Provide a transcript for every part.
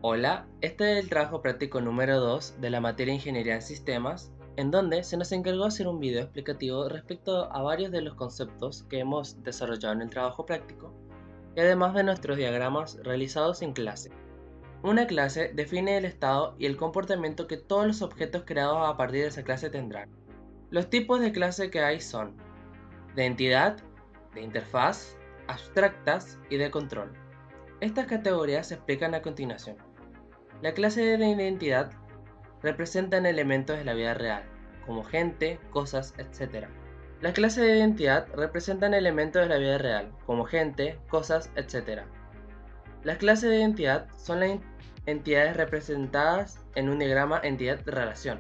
Hola, este es el trabajo práctico número 2 de la materia Ingeniería en Sistemas, en donde se nos encargó hacer un video explicativo respecto a varios de los conceptos que hemos desarrollado en el trabajo práctico y además de nuestros diagramas realizados en clase. Una clase define el estado y el comportamiento que todos los objetos creados a partir de esa clase tendrán. Los tipos de clase que hay son de entidad, de interfaz, abstractas y de control. Estas categorías se explican a continuación. La clase de identidad representan elementos de la vida real, como gente, cosas, etc. Las clases de identidad representan elementos de la vida real, como gente, cosas, etc. Las clases de identidad son las entidades representadas en un diagrama entidad-relación.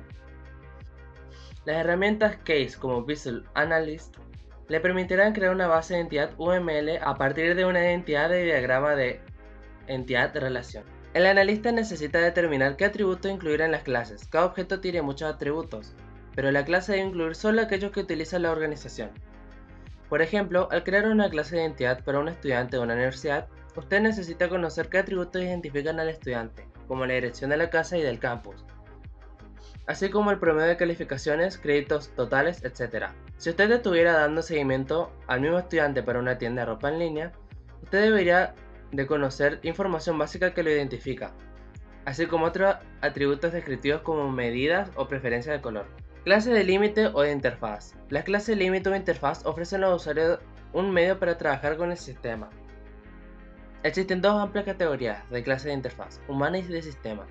Las herramientas Case como Visual Analyst le permitirán crear una base de identidad UML a partir de una identidad de diagrama de entidad-relación. El analista necesita determinar qué atributos incluir en las clases. Cada objeto tiene muchos atributos, pero la clase debe incluir solo aquellos que utiliza la organización. Por ejemplo, al crear una clase de identidad para un estudiante de una universidad, usted necesita conocer qué atributos identifican al estudiante, como la dirección de la casa y del campus, así como el promedio de calificaciones, créditos totales, etc. Si usted estuviera dando seguimiento al mismo estudiante para una tienda de ropa en línea, usted debería de conocer información básica que lo identifica, así como otros atributos descriptivos como medidas o preferencias de color. Clase de límite o de interfaz. Las clases de límite o interfaz ofrecen a los usuarios un medio para trabajar con el sistema. Existen dos amplias categorías de clase de interfaz, humana y de sistema.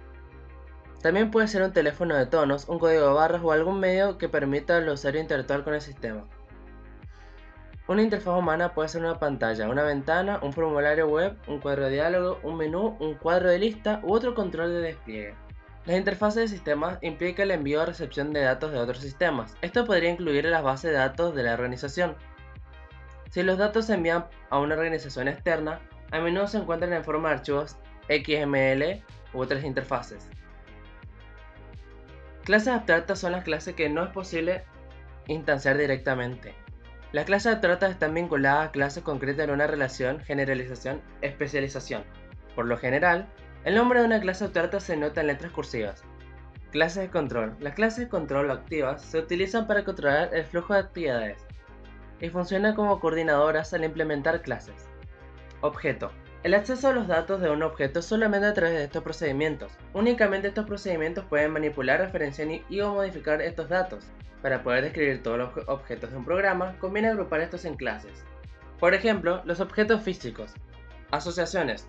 También puede ser un teléfono de tonos, un código de barras o algún medio que permita al usuario interactuar con el sistema. Una interfaz humana puede ser una pantalla, una ventana, un formulario web, un cuadro de diálogo, un menú, un cuadro de lista u otro control de despliegue. Las interfaces de sistemas implican el envío o recepción de datos de otros sistemas. Esto podría incluir las bases de datos de la organización. Si los datos se envían a una organización externa, a menudo se encuentran en forma de archivos XML u otras interfaces. Clases abstractas son las clases que no es posible instanciar directamente. Las clases abstractas están vinculadas a clases concretas en una relación, generalización, especialización. Por lo general, el nombre de una clase abstracta se nota en letras cursivas. Clases de control. Las clases de control activas se utilizan para controlar el flujo de actividades y funcionan como coordinadoras al implementar clases. Objeto. El acceso a los datos de un objeto es solamente a través de estos procedimientos. Únicamente estos procedimientos pueden manipular, referenciar y o modificar estos datos. Para poder describir todos los objetos de un programa, conviene agrupar estos en clases. Por ejemplo, los objetos físicos. Asociaciones.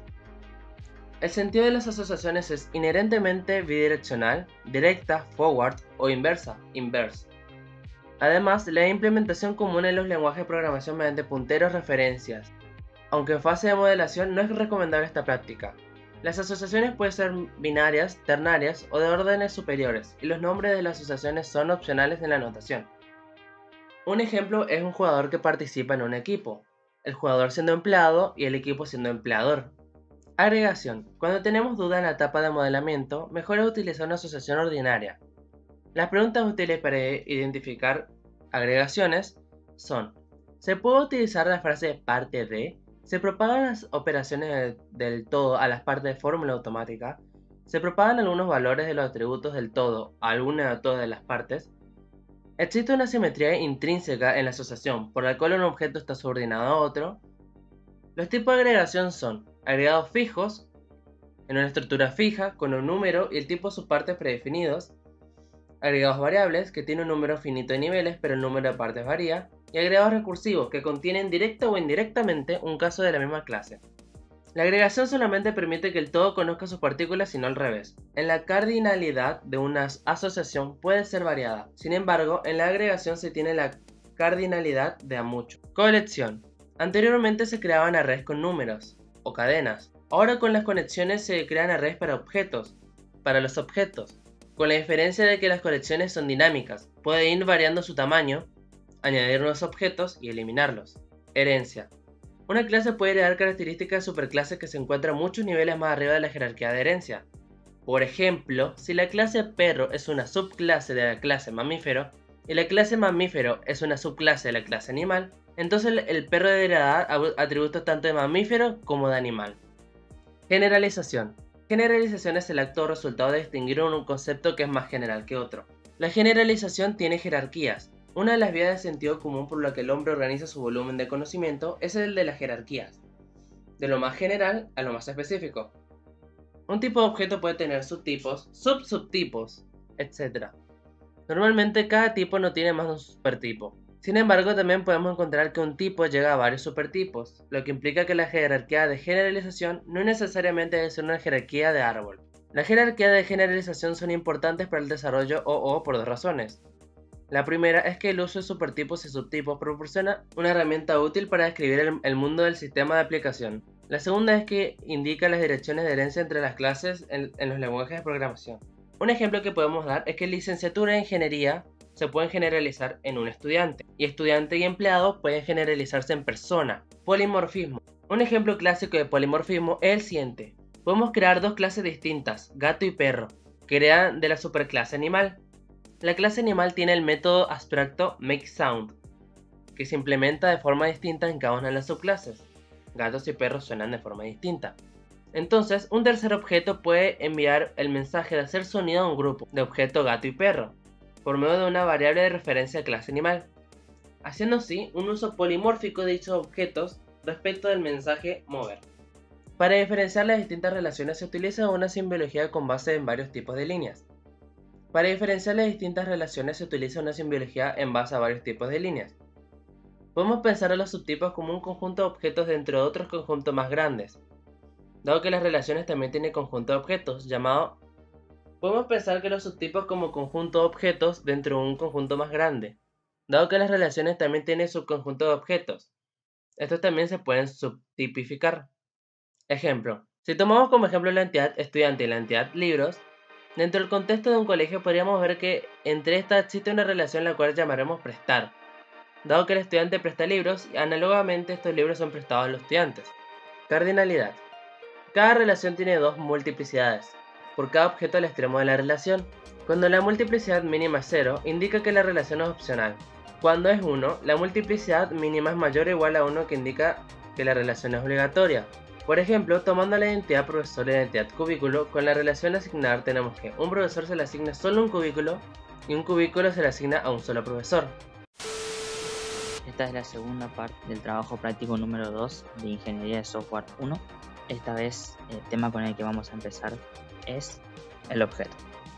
El sentido de las asociaciones es inherentemente bidireccional, directa, forward o inversa, inverse. Además, la implementación común en los lenguajes de programación mediante punteros referencias. Aunque en fase de modelación no es recomendable esta práctica. Las asociaciones pueden ser binarias, ternarias o de órdenes superiores, y los nombres de las asociaciones son opcionales en la notación. Un ejemplo es un jugador que participa en un equipo, el jugador siendo empleado y el equipo siendo empleador. Agregación. Cuando tenemos duda en la etapa de modelamiento, mejor es utilizar una asociación ordinaria. Las preguntas útiles para identificar agregaciones son: ¿se puede utilizar la frase parte de? ¿Se propagan las operaciones del todo a las partes de fórmula automática? ¿Se propagan algunos valores de los atributos del todo a alguna o todas de las partes? ¿Existe una simetría intrínseca en la asociación por la cual un objeto está subordinado a otro? Los tipos de agregación son agregados fijos, en una estructura fija, con un número y el tipo de sus partes predefinidos; agregados variables, que tienen un número finito de niveles pero el número de partes varía; y agregados recursivos, que contienen directa o indirectamente un caso de la misma clase. La agregación solamente permite que el todo conozca sus partículas y no al revés. En la cardinalidad de una asociación puede ser variada. Sin embargo, en la agregación se tiene la cardinalidad de a mucho. Colección. Anteriormente se creaban arrays con números o cadenas. Ahora con las conexiones se crean arrays para los objetos, con la diferencia de que las colecciones son dinámicas. Pueden ir variando su tamaño, añadir nuevos objetos y eliminarlos. Herencia. Una clase puede heredar características de superclases que se encuentran muchos niveles más arriba de la jerarquía de herencia. Por ejemplo, si la clase perro es una subclase de la clase mamífero y la clase mamífero es una subclase de la clase animal, entonces el perro heredará atributos tanto de mamífero como de animal. Generalización. Generalización es el acto o resultado de distinguir un concepto que es más general que otro. La generalización tiene jerarquías. Una de las vías de sentido común por la que el hombre organiza su volumen de conocimiento es el de las jerarquías, de lo más general a lo más específico. Un tipo de objeto puede tener subtipos, subtipos, etc. Normalmente cada tipo no tiene más de un supertipo. Sin embargo, también podemos encontrar que un tipo llega a varios supertipos, lo que implica que la jerarquía de generalización no necesariamente debe ser una jerarquía de árbol. La jerarquía de generalización son importantes para el desarrollo OO por dos razones. La primera es que el uso de supertipos y subtipos proporciona una herramienta útil para describir el mundo del sistema de aplicación. La segunda es que indica las direcciones de herencia entre las clases en los lenguajes de programación. Un ejemplo que podemos dar es que licenciatura en ingeniería se pueden generalizar en un estudiante, y estudiante y empleado pueden generalizarse en persona. Polimorfismo. Un ejemplo clásico de polimorfismo es el siguiente. Podemos crear dos clases distintas, gato y perro, que crean de la superclase animal. La clase animal tiene el método abstracto makeSound, que se implementa de forma distinta en cada una de las subclases. Gatos y perros suenan de forma distinta. Entonces, un tercer objeto puede enviar el mensaje de hacer sonido a un grupo de objeto gato y perro, por medio de una variable de referencia a clase animal, haciendo así un uso polimórfico de dichos objetos respecto del mensaje mover. Para diferenciar las distintas relaciones se utiliza una simbiología con base en varios tipos de líneas. Para diferenciar las distintas relaciones se utiliza una simbiología en base a varios tipos de líneas. Podemos pensar a los subtipos como un conjunto de objetos dentro de otros conjuntos más grandes, dado que las relaciones también tienen conjunto de objetos, llamado. Podemos pensar que los subtipos como conjunto de objetos dentro de un conjunto más grande, dado que las relaciones también tienen subconjunto de objetos. Estos también se pueden subtipificar. Ejemplo, si tomamos como ejemplo la entidad estudiante y la entidad libros, dentro del contexto de un colegio podríamos ver que entre estas existe una relación la cual llamaremos prestar, dado que el estudiante presta libros y análogamente estos libros son prestados a los estudiantes. Cardinalidad. Cada relación tiene dos multiplicidades, por cada objeto al extremo de la relación. Cuando la multiplicidad mínima es 0, indica que la relación es opcional. Cuando es 1, la multiplicidad mínima es mayor o igual a 1, que indica que la relación es obligatoria. Por ejemplo, tomando la identidad profesor y la identidad cubículo, con la relación asignar tenemos que un profesor se le asigna solo un cubículo y un cubículo se le asigna a un solo profesor. Esta es la segunda parte del trabajo práctico número 2 de Ingeniería de Software 1. Esta vez el tema con el que vamos a empezar es el objeto.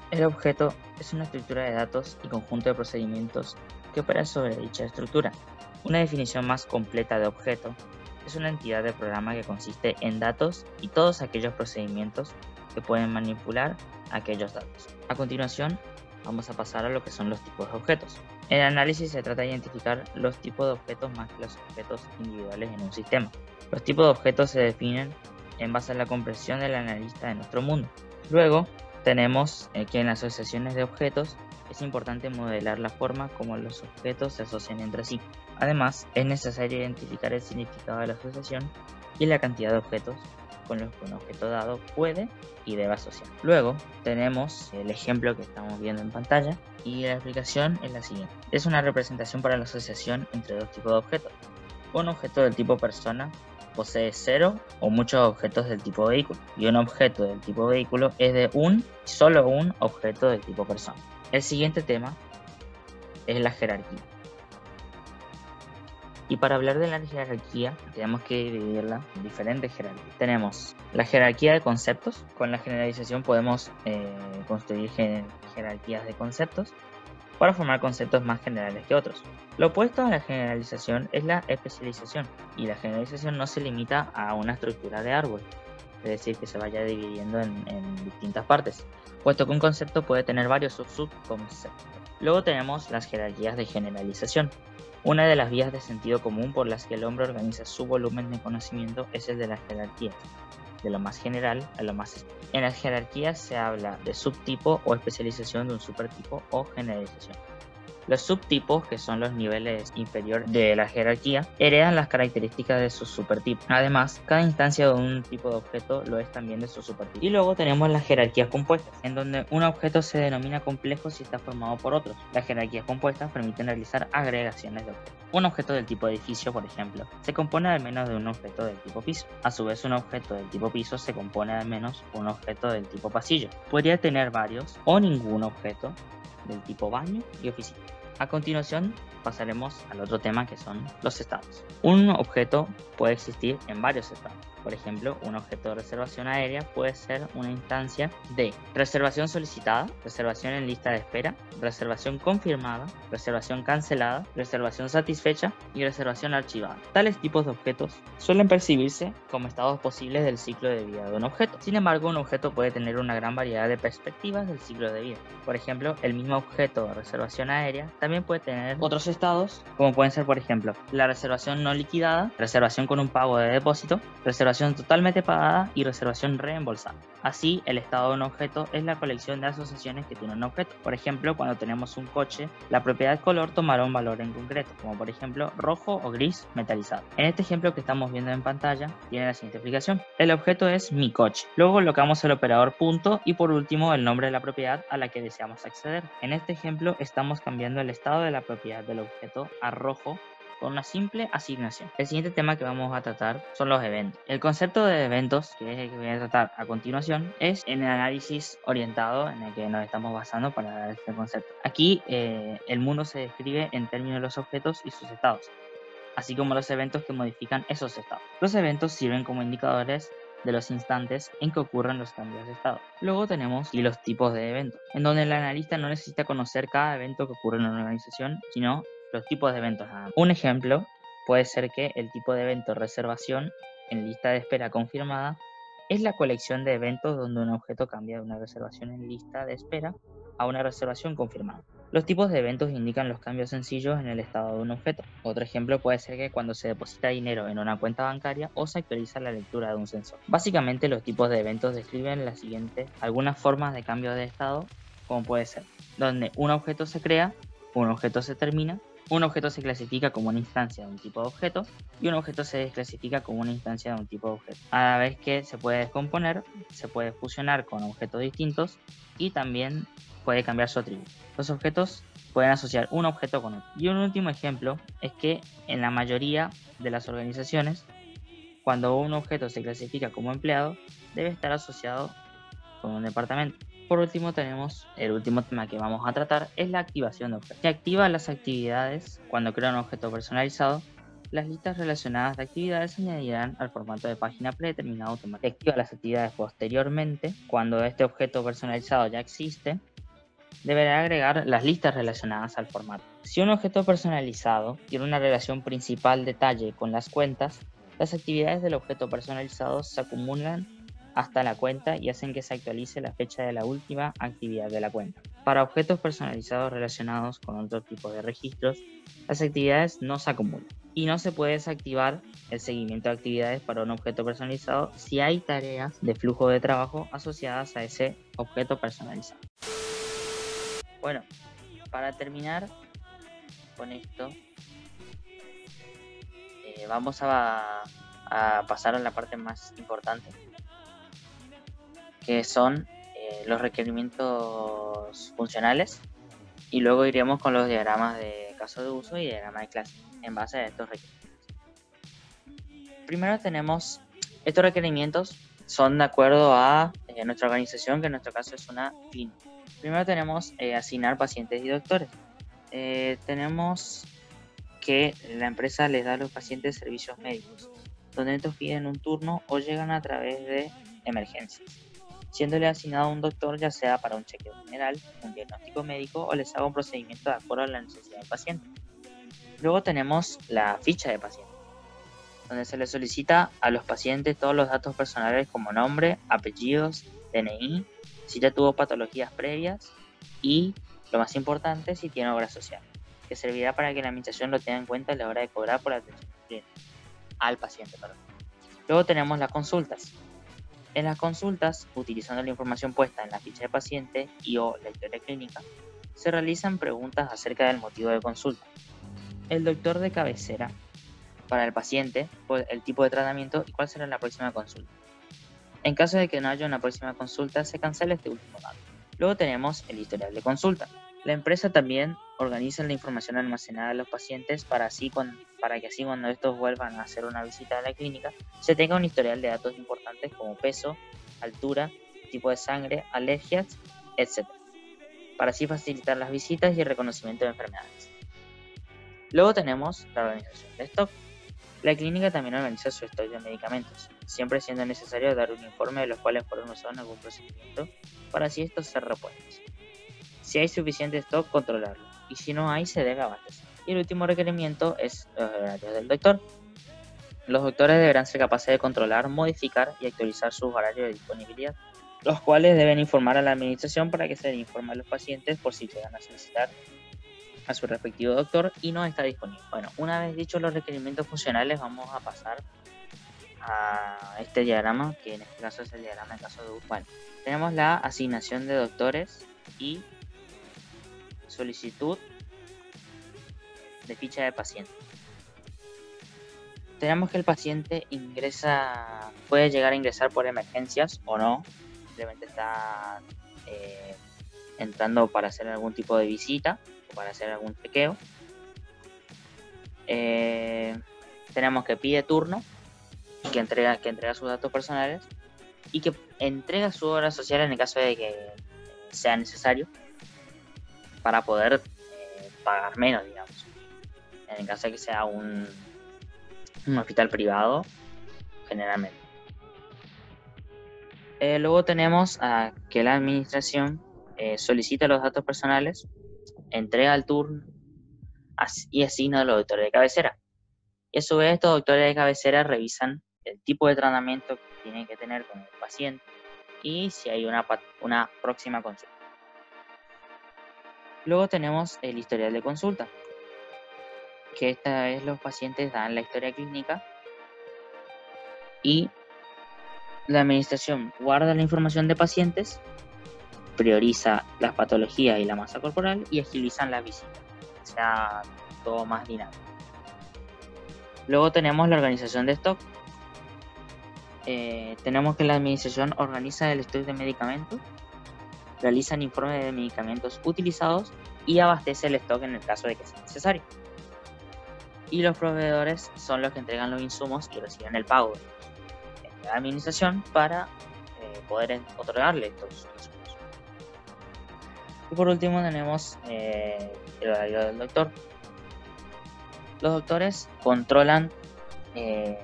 El objeto es una estructura de datos y conjunto de procedimientos que operan sobre dicha estructura. Una definición más completa de objeto es una entidad de programa que consiste en datos y todos aquellos procedimientos que pueden manipular aquellos datos. A continuación, vamos a pasar a lo que son los tipos de objetos. En el análisis se trata de identificar los tipos de objetos más que los objetos individuales en un sistema. Los tipos de objetos se definen en base a la comprensión del analista de nuestro mundo. Luego, tenemos que en las asociaciones de objetos es importante modelar la forma como los objetos se asocian entre sí. Además, es necesario identificar el significado de la asociación y la cantidad de objetos con los que un objeto dado puede y debe asociar. Luego tenemos el ejemplo que estamos viendo en pantalla y la explicación es la siguiente. Es una representación para la asociación entre dos tipos de objetos. Un objeto del tipo persona posee 0 o muchos objetos del tipo vehículo, y un objeto del tipo vehículo es de solo un objeto del tipo persona. El siguiente tema es la jerarquía. Y para hablar de la jerarquía tenemos que dividirla en diferentes jerarquías. Tenemos la jerarquía de conceptos. Con la generalización podemos construir jerarquías de conceptos para formar conceptos más generales que otros. Lo opuesto a la generalización es la especialización, y la generalización no se limita a una estructura de árbol, es decir, que se vaya dividiendo en distintas partes, puesto que un concepto puede tener varios subconceptos. Luego tenemos las jerarquías de generalización. Una de las vías de sentido común por las que el hombre organiza su volumen de conocimiento es el de las jerarquías, de lo más general a lo más específico. En las jerarquías se habla de subtipo o especialización de un supertipo o generalización. Los subtipos, que son los niveles inferiores de la jerarquía, heredan las características de sus supertipos. Además, cada instancia de un tipo de objeto lo es también de su supertipo. Y luego tenemos las jerarquías compuestas, en donde un objeto se denomina complejo si está formado por otros. Las jerarquías compuestas permiten realizar agregaciones de objetos. Un objeto del tipo edificio, por ejemplo, se compone al menos de un objeto del tipo piso. A su vez, un objeto del tipo piso se compone al menos de un objeto del tipo pasillo. Podría tener varios o ningún objeto del tipo baño y oficina. A continuación pasaremos al otro tema, que son los estados. Un objeto puede existir en varios estados. Por ejemplo, un objeto de reservación aérea puede ser una instancia de reservación solicitada, reservación en lista de espera, reservación confirmada, reservación cancelada, reservación satisfecha y reservación archivada. Tales tipos de objetos suelen percibirse como estados posibles del ciclo de vida de un objeto. Sin embargo, un objeto puede tener una gran variedad de perspectivas del ciclo de vida. Por ejemplo, el mismo objeto de reservación aérea también puede tener otros estados, como pueden ser, por ejemplo, la reservación no liquidada, reservación con un pago de depósito, reservación totalmente pagada y reservación reembolsada. Así, el estado de un objeto es la colección de asociaciones que tiene un objeto. Por ejemplo, cuando tenemos un coche, la propiedad color tomará un valor en concreto, como por ejemplo rojo o gris metalizado. En este ejemplo que estamos viendo en pantalla, tiene la siguiente explicación. El objeto es mi coche. Luego colocamos el operador punto y por último el nombre de la propiedad a la que deseamos acceder. En este ejemplo estamos cambiando el estado de la propiedad del objeto a rojo con una simple asignación. El siguiente tema que vamos a tratar son los eventos. El concepto de eventos, que es el que voy a tratar a continuación, es en el análisis orientado en el que nos estamos basando para dar este concepto. Aquí el mundo se describe en términos de los objetos y sus estados, así como los eventos que modifican esos estados. Los eventos sirven como indicadores de los instantes en que ocurren los cambios de estado. Luego tenemos los tipos de eventos, en donde el analista no necesita conocer cada evento que ocurre en una organización, sino los tipos de eventos. Un ejemplo puede ser que el tipo de evento reservación en lista de espera confirmada es la colección de eventos donde un objeto cambia de una reservación en lista de espera a una reservación confirmada. Los tipos de eventos indican los cambios sencillos en el estado de un objeto. Otro ejemplo puede ser que cuando se deposita dinero en una cuenta bancaria o se actualiza la lectura de un sensor. Básicamente, los tipos de eventos describen las siguientes algunas formas de cambio de estado, como puede ser donde un objeto se crea, un objeto se termina, un objeto se clasifica como una instancia de un tipo de objeto y un objeto se desclasifica como una instancia de un tipo de objeto. A la vez que se puede descomponer, se puede fusionar con objetos distintos y también puede cambiar su atributo. Los objetos pueden asociar un objeto con otro. Y un último ejemplo es que en la mayoría de las organizaciones, cuando un objeto se clasifica como empleado, debe estar asociado con un departamento. Por último, tenemos el último tema que vamos a tratar, es la activación de objetos. Se activa las actividades cuando crea un objeto personalizado. Las listas relacionadas de actividades se añadirán al formato de página predeterminado automáticamente. Se activa las actividades posteriormente cuando este objeto personalizado ya existe. Deberá agregar las listas relacionadas al formato. Si un objeto personalizado tiene una relación principal detalle con las cuentas, las actividades del objeto personalizado se acumulan hasta la cuenta y hacen que se actualice la fecha de la última actividad de la cuenta. Para objetos personalizados relacionados con otro tipo de registros, las actividades no se acumulan y no se puede desactivar el seguimiento de actividades para un objeto personalizado si hay tareas de flujo de trabajo asociadas a ese objeto personalizado. Bueno, para terminar con esto, vamos a pasar a la parte más importante, que son los requerimientos funcionales, y luego iremos con los diagramas de caso de uso y diagrama de clase en base a estos requerimientos. Primero tenemos estos requerimientos, son de acuerdo a nuestra organización, que en nuestro caso es una clínica. Primero tenemos asignar pacientes y doctores. Tenemos que la empresa les da a los pacientes servicios médicos, donde estos piden un turno o llegan a través de emergencias, siéndole asignado un doctor ya sea para un chequeo general, un diagnóstico médico o les haga un procedimiento de acuerdo a la necesidad del paciente. Luego tenemos la ficha de paciente, donde se les solicita a los pacientes todos los datos personales como nombre, apellidos, DNI, si ya tuvo patologías previas y, lo más importante, si tiene obra social, que servirá para que la administración lo tenga en cuenta a la hora de cobrar por la atención al paciente. Luego tenemos las consultas. En las consultas, utilizando la información puesta en la ficha de paciente y o la historia clínica, se realizan preguntas acerca del motivo de consulta, el doctor de cabecera para el paciente, el tipo de tratamiento y cuál será la próxima consulta. En caso de que no haya una próxima consulta, se cancela este último dato. Luego tenemos el historial de consulta. La empresa también organiza la información almacenada de los pacientes para que así cuando estos vuelvan a hacer una visita a la clínica, se tenga un historial de datos importantes como peso, altura, tipo de sangre, alergias, etc. Para así facilitar las visitas y el reconocimiento de enfermedades. Luego tenemos la organización de stock. La clínica también organiza su stock de medicamentos, siempre siendo necesario dar un informe de los cuales fueron usados en algún procedimiento para así estos ser repuestos. Si hay suficiente stock, controlarlo, y si no hay, se debe abastecer. Y el último requerimiento es los horarios del doctor. Los doctores deberán ser capaces de controlar, modificar y actualizar sus horarios de disponibilidad, los cuales deben informar a la administración para que se les informe a los pacientes por si llegan a solicitar a su respectivo doctor y no está disponible. Bueno, una vez dichos los requerimientos funcionales, vamos a pasar a este diagrama, que en este caso es el diagrama en caso de uso. Bueno, tenemos la asignación de doctores y solicitud de ficha de paciente. Tenemos que el paciente puede llegar a ingresar por emergencias o no, simplemente está entrando para hacer algún tipo de visita o para hacer algún chequeo. Tenemos que pide turno, que entrega sus datos personales y que entrega su obra social en el caso de que sea necesario para poder pagar menos, digamos, en el caso de que sea un hospital privado, generalmente. Luego tenemos que la administración solicita los datos personales, entrega el turno y asigna a los doctores de cabecera. Y a su vez estos doctores de cabecera revisan el tipo de tratamiento que tienen que tener con el paciente y si hay una próxima consulta. Luego tenemos el historial de consulta, que esta vez los pacientes dan la historia clínica y la administración guarda la información de pacientes, prioriza las patologías y la masa corporal y agilizan las visitas, que sea todo más dinámico. Luego tenemos la organización de stock. Tenemos que la administración organiza el stock de medicamentos, realizan informes de medicamentos utilizados y abastece el stock en el caso de que sea necesario. Y los proveedores son los que entregan los insumos y reciben el pago de la administración para poder otorgarle estos insumos. Y por último tenemos el horario del doctor. Los doctores controlan,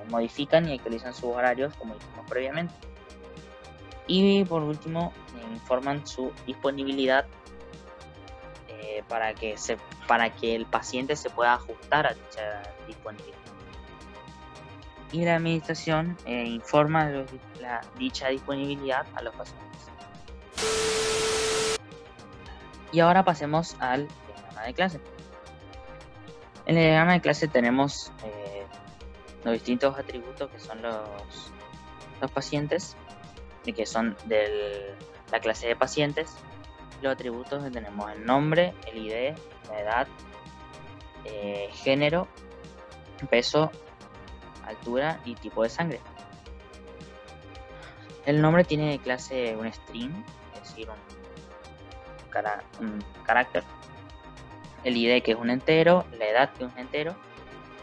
modifican y actualizan sus horarios, como dijimos previamente. Y por último, informan su disponibilidad para que el paciente se pueda ajustar a dicha disponibilidad. Y la administración informa dicha disponibilidad a los pacientes. Y ahora pasemos al diagrama de clase. En el diagrama de clase tenemos los distintos atributos que son los pacientes, y que son de la clase de pacientes. Los atributos que tenemos el nombre, el ID, la edad, género, peso, altura y tipo de sangre. El nombre tiene de clase un string, es decir, un carácter. El ID, que es un entero, la edad, que es un entero,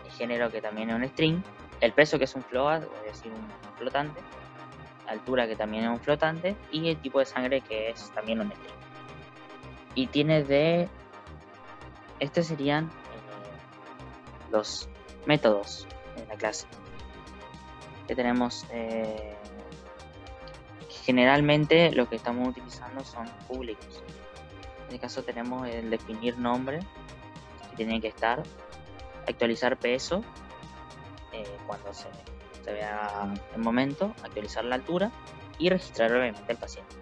el género, que también es un string, el peso, que es un float, es decir, un flotante, altura, que también es un flotante, y el tipo de sangre, que es también un string. Y tiene estos serían los métodos en la clase que tenemos. Generalmente lo que estamos utilizando son públicos. En este caso tenemos el definir nombre, que tiene que estar, actualizar peso cuando se vea el momento, actualizar la altura y registrar obviamente el paciente.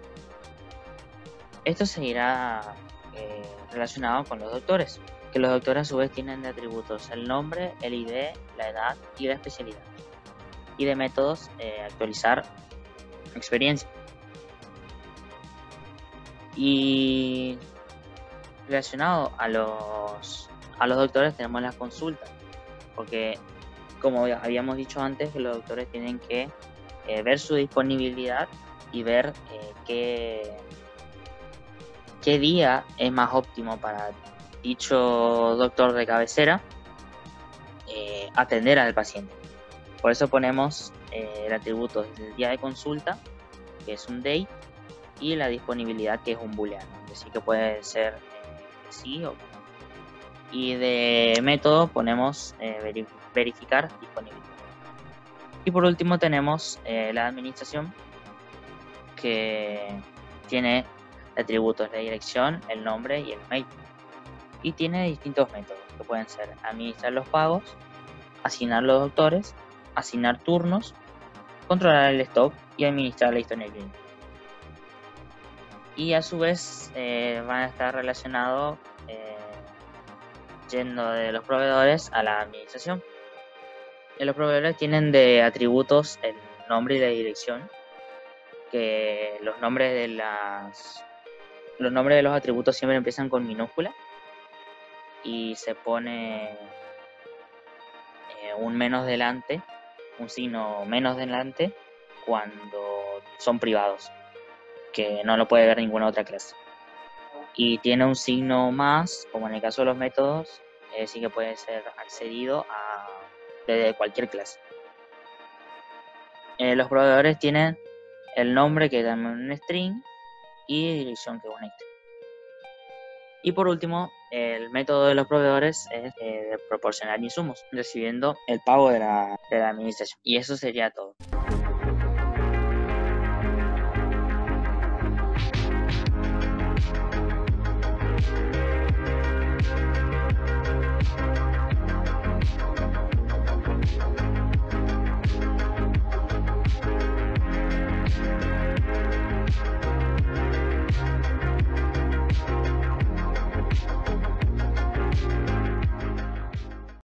Esto seguirá relacionado con los doctores, que los doctores a su vez tienen de atributos el nombre, el ID, la edad y la especialidad. Y de métodos, actualizar experiencia. Y Relacionado a los doctores tenemos las consultas, porque como habíamos dicho antes, que los doctores tienen que ver su disponibilidad y ver qué día es más óptimo para dicho doctor de cabecera atender al paciente. Por eso ponemos el atributo del día de consulta, que es un date, y la disponibilidad, que es un booleano, es decir, que puede ser sí o no. Y de método ponemos verificar disponibilidad. Y por último tenemos la administración, que tiene atributos de dirección, el nombre y el mail. Y tiene distintos métodos, que pueden ser administrar los pagos, asignar los doctores, asignar turnos, controlar el stock y administrar la historia clínica. Y a su vez van a estar relacionados yendo de los proveedores a la administración. Los proveedores tienen de atributos el nombre y la dirección, que los nombres de los atributos siempre empiezan con minúscula y se pone un menos delante, un signo menos delante cuando son privados, que no lo puede ver ninguna otra clase. Y tiene un signo más, como en el caso de los métodos, es decir, que puede ser accedido desde cualquier clase. Los proveedores tienen el nombre, que es también un string, y dirección, que es un int. Y por último, el método de los proveedores es de proporcionar insumos, recibiendo el pago de la administración. Y eso sería todo.